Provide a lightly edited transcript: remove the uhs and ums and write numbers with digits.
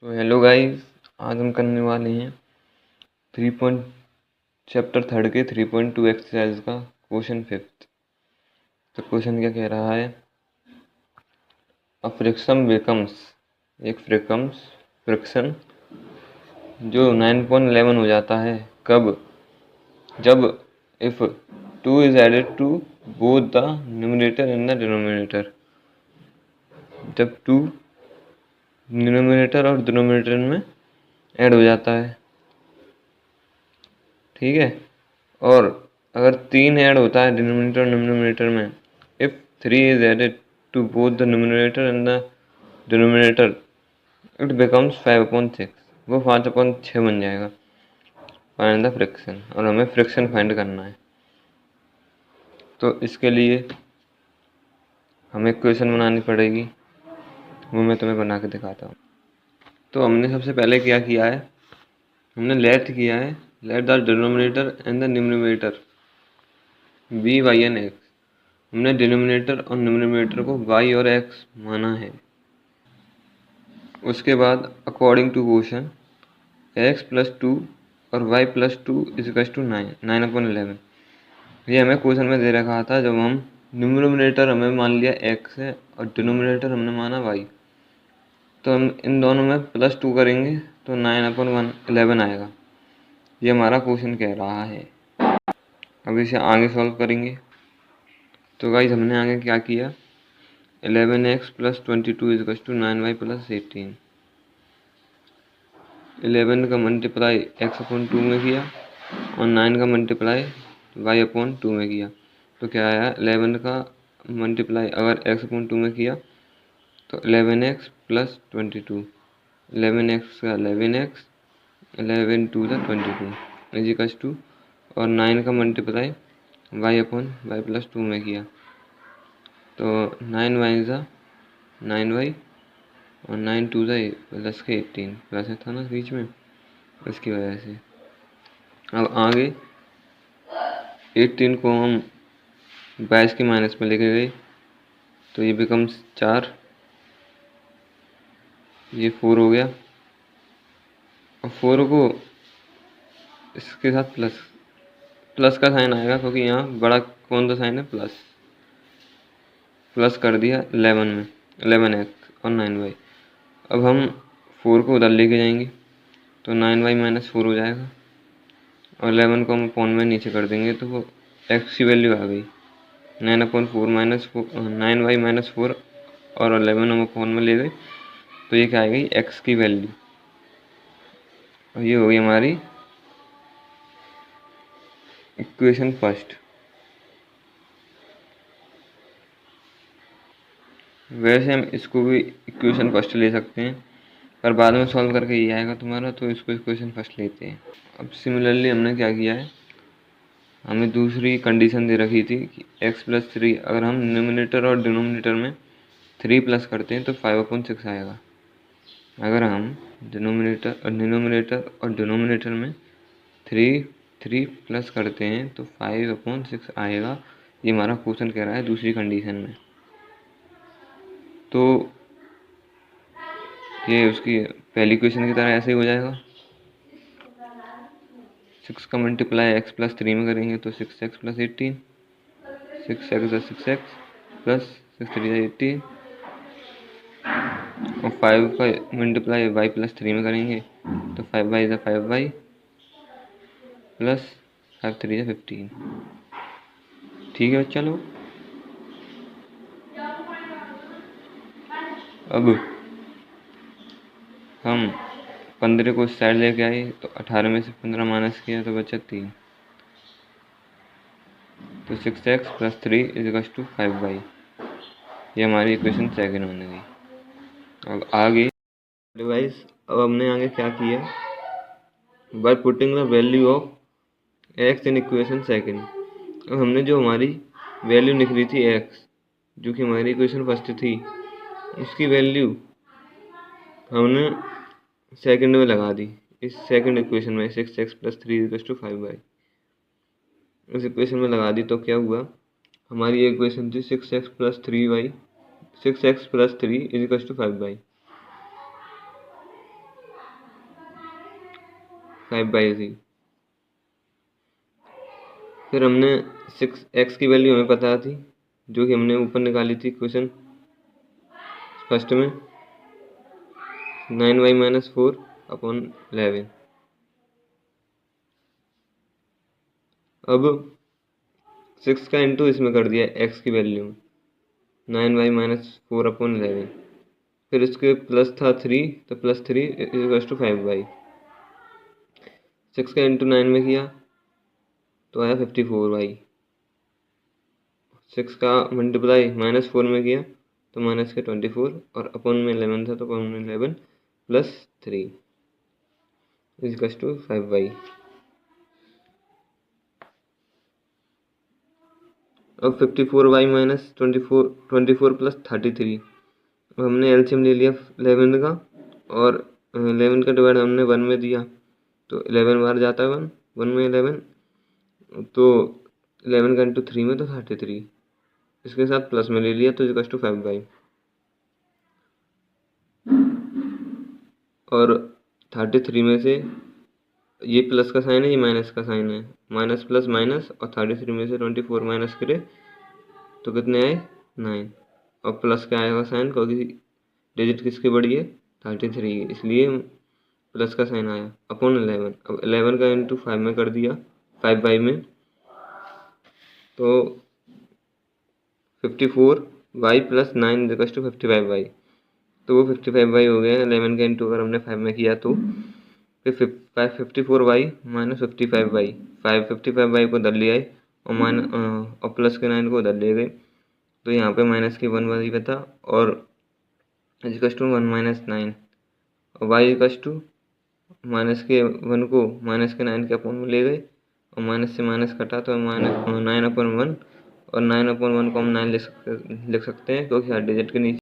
तो hello guys, आज हम करने वाले हैं चैप्टर 3 के 3.2 एक्सरसाइज का क्वेश्चन 5। तो क्वेश्चन क्या कह रहा है, अ फ्रिक्शन बिकम्स, एक फ्रिक्शन जो 9.11 हो जाता है कब, जब if 2 is added to both the numerator and the denominator, जब 2 न्यूमरेटर और डिनोमिनेटर में ऐड हो जाता है, ठीक है। और अगर 3 ऐड होता है डिनोमिनेटर और न्यूमरेटर में, if 3 is added to both the numerator and the denominator, it becomes 5/6, वो 5/6 बन जाएगा। फाइंड द फ्रिक्शन, और हमें फ्रिक्शन फाइंड करना है। तो इसके लिए हमें इक्वेशन बनानी पड़ेगी, वो मैं तुम्हें बना के दिखाता हूँ। तो हमने सबसे पहले क्या किया है, हमने लेट किया है, let the denominator and the numerator be Y and X. हमने डिनोमिनेटर और न्यूमरेटर को y और x माना है। उसके बाद अकॉर्डिंग टू क्वेश्चन x+2 और y+2 = 9/11। ये हमें क्वेश्चन में दे रखा था। जब हम न्यूमरेटर हमें मान लिया x है और डिनोमिनेटर हमने माना y, तो हम इन दोनों में +2 करेंगे तो 9/11 आएगा। ये हमारा क्वेश्चन कह रहा है। अब इसे आगे सॉल्व करेंगे। तो गाइस हमने आगे क्या किया, 11x + 22 = 9y + 18। 11 का मल्टीप्लाई x/2 में किया और 9 का मल्टीप्लाई y/2 में किया, तो क्या आया, 11 का मल्टीप्लाई अगर x/2 में किया तो 11x + 22, 11x का 11x, 11×2 = 22 = 2, और 9 का मल्टीप्लाई y/y+2 में किया तो 9y = 9y और 9×2 = +18, प्लस था ना बीच में, इसकी वजह से। अब आगे 18 को हम 22 के माइनस में लेके गए तो ये बिकम्स 4, ये 4 हो गया। और 4 को इसके साथ प्लस का साइन आएगा, क्योंकि यहाँ बड़ा कौन सा साइन है, प्लस कर दिया 11 में, 11x और 9y। अब हम 4 को उधर लेके जाएंगे तो 9y - 4 हो जाएगा, और 11 को हम अपॉन में नीचे कर देंगे तो वो x की वैल्यू आ गई 9y - 4, और 11 हम अपॉन में ले गए तो ये क्या आ गई, x की वैल्यू। और ये हो गई हमारी इक्वेशन फर्स्ट। वैसे हम इसको भी इक्वेशन फर्स्ट ले सकते हैं, पर बाद में सॉल्व करके ये आएगा तुम्हारा, तो इसको इक्वेशन फर्स्ट लेते हैं। अब सिमिलरली हमने क्या किया है, हमें दूसरी कंडीशन दे रखी थी कि x+3, अगर हम न्यूमरेटर और डिनोमिनेटर में 3 प्लस करते हैं तो 5/6 आएगा। अगर हम डिनोमिनेटर और डिनोमिनेटर में 3 प्लस करते हैं तो 5/6 आएगा। ये हमारा क्वेश्चन कह रहा है दूसरी कंडीशन में। तो ये उसकी पहली क्वेश्चन की तरह ऐसे ही हो जाएगा। 6 का मल्टीप्लाई x+3 में करेंगे तो 6x + 18, 6x = 6x प्लस 6×3 = 18, और 5 का मल्टीप्लाई y+3 में करेंगे तो 5y = 5y प्लस 5×3 = 15। ठीक है बच्चा लोग। अब हम 15 को इस साइड लेके आए तो 18 में से 15 माइनस किया तो बचा 3, तो 6x + 3 = 5y। ये हमारी इक्वेशन सेकंड बन गई। अब आगे डिवाइस, अब हमने आगे क्या किया, by putting the value of x in equation second. अब हमने जो हमारी वैल्यू निकली थी x, जो कि हमारी इक्वेशन फर्स्ट थी, उसकी वैल्यू हमने सेकंड में लगा दी। इस सेकंड इक्वेशन में 6x + 3 = 5y उस इक्वेशन में लगा दी, तो क्या हुआ, हमारी इक्वेशन थी 6x + 3 = 5y। 5/, फिर हमने 6x की वैल्यू हमें पता थी जो कि हमने ऊपर निकाली थी क्वेश्चन फर्स्ट में, 9y - 4/11। अब 6 का इंटू इसमें कर दिया x की वैल्यू 9y - 4/11, फिर इसके प्लस था 3 तो +3 = 5/, 6 का इंटू 9 में किया तो आया 54/, 6 का मल्टीप्लाई -4 में किया तो माइनस के 24 और अपॉन में 11 था तो अपॉन में 11 + 3 = 5/। अब 54y - 24 + 33, अब हमने एलसीएम ले लिया 11 का और 11 का डिवाइड हमने 1 में दिया तो 11 बार जाता है 1 में 11, तो 11 का इंटू 3 में तो 33, इसके साथ प्लस में ले लिया तो = 5/, और 33 में से ये प्लस का साइन है, ये माइनस का साइन है, माइनस प्लस माइनस, और 33 में से 24 माइनस करे तो कितने आए 9, और प्लस का आएगा साइन क्योंकि डिजिट किसकी बड़ी है 33, इसलिए प्लस का साइन आया अपॉन 11। अब 11 का इंटू 5 में कर दिया 5/, में तो 54y + 9 = 55/, तो वो 55/, हो गया। 11 का इंटू अगर हमने 5 में किया तो फिर 54y - 55/, 55/, को उधर ले आए और प्लस के 9 को उधर ले गए, तो यहाँ पे माइनस के 1 वही बता, और = 1 - 9, और y = माइनस के 1 को माइनस के 9 के अपॉन में ले गए और माइनस से माइनस कटा तो -9/1, और 9/1 को हम 9 लिख सकते हैं क्योंकि हर डिजिट के नीचे